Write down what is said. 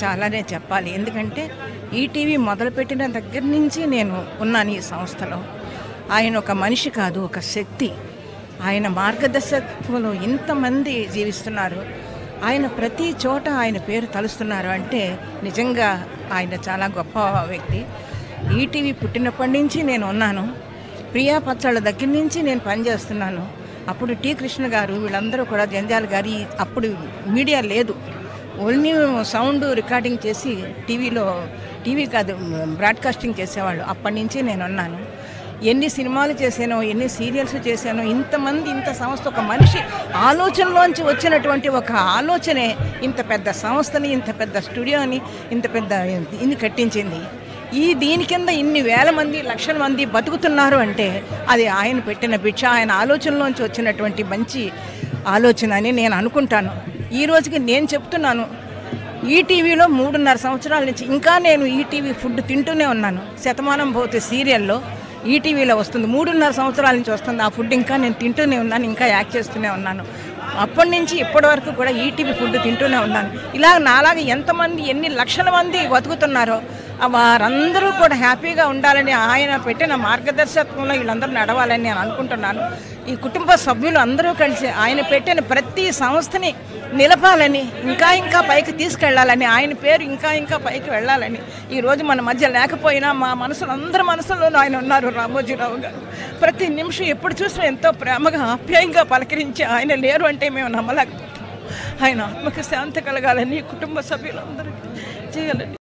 చాలానే చెప్పాలి. ఎందుకంటే ఈటీవీ మొదలుపెట్టిన దగ్గర నుంచి నేను ఉన్నాను ఈ సంస్థలో. ఆయన ఒక మనిషి కాదు, ఒక శక్తి. ఆయన మార్గదర్శకత్వంలో ఇంతమంది జీవిస్తున్నారు. ఆయన ప్రతి చోట ఆయన పేరు తలుస్తున్నారు అంటే నిజంగా ఆయన చాలా గొప్ప వ్యక్తి. ఈటీవీ పుట్టినప్పటి నుంచి నేను ఉన్నాను. ప్రియా పచ్చళ్ళ దగ్గర నుంచి నేను పనిచేస్తున్నాను. అప్పుడు టి కృష్ణ గారు వీళ్ళందరూ కూడా, జంజాల గారి, అప్పుడు మీడియా లేదు, ఓన్లీ సౌండ్ రికార్డింగ్ చేసి టీవీ కాదు బ్రాడ్కాస్టింగ్ చేసేవాళ్ళు. అప్పటి నుంచి నేను ఉన్నాను. ఎన్ని సినిమాలు చేశానో, ఎన్ని సీరియల్స్ చేశానో, ఇంతమంది, ఇంత సంస్థ, ఒక మనిషి ఆలోచనలోంచి వచ్చినటువంటి ఒక ఆలోచనే ఇంత పెద్ద సంస్థని, ఇంత పెద్ద స్టూడియోని, ఇంత పెద్ద ఇన్ని కట్టించింది. దీని కింద ఇన్ని వేల మంది, లక్షల మంది బతుకుతున్నారు అంటే అది ఆయన పెట్టిన భిక్ష, ఆయన ఆలోచనలోంచి వచ్చినటువంటి మంచి ఆలోచన అని నేను అనుకుంటాను. ఈ రోజుకి నేను చెప్తున్నాను, ఈటీవీలో 3.5 సంవత్సరాల నుంచి ఇంకా నేను ఈటీవీ ఫుడ్ తింటూనే ఉన్నాను. శతమానం భవతి సీరియల్లో ఈటీవీలో వస్తుంది, 3.5 సంవత్సరాల నుంచి వస్తుంది. ఆ ఫుడ్ ఇంకా నేను తింటూనే ఉన్నాను, ఇంకా యాక్ట్ చేస్తూనే ఉన్నాను. అప్పటి నుంచి ఇప్పటి వరకు కూడా ఈటీవీ ఫుడ్ తింటూనే ఉన్నాను. ఇలా నాలాగా ఎంతమంది, ఎన్ని లక్షల మంది బతుకుతున్నారో వారందరూ కూడా హ్యాపీగా ఉండాలని, ఆయన పెట్టిన మార్గదర్శకత్వంలో వీళ్ళందరూ నడవాలని నేను అనుకుంటున్నాను. ఈ కుటుంబ సభ్యులు అందరూ కలిసి ఆయన పెట్టిన ప్రతి సంస్థని నిలపాలని, ఇంకా ఇంకా పైకి తీసుకెళ్లాలని, ఆయన పేరు ఇంకా ఇంకా పైకి వెళ్ళాలని. ఈరోజు మన మధ్య లేకపోయినా మా మనసులో, అందరి మనసులోనూ ఆయన ఉన్నారు. రామోజీరావు గారు ప్రతి నిమిషం ఎప్పుడు చూసినా ఎంతో ప్రేమగా, ఆప్యాయంగా పలకరించి ఆయన లేరు అంటే మేము నమ్మలేకపోతాం. ఆయన ఆత్మకి శాంతి కలగాలని కుటుంబ సభ్యులందరూ చేయాలని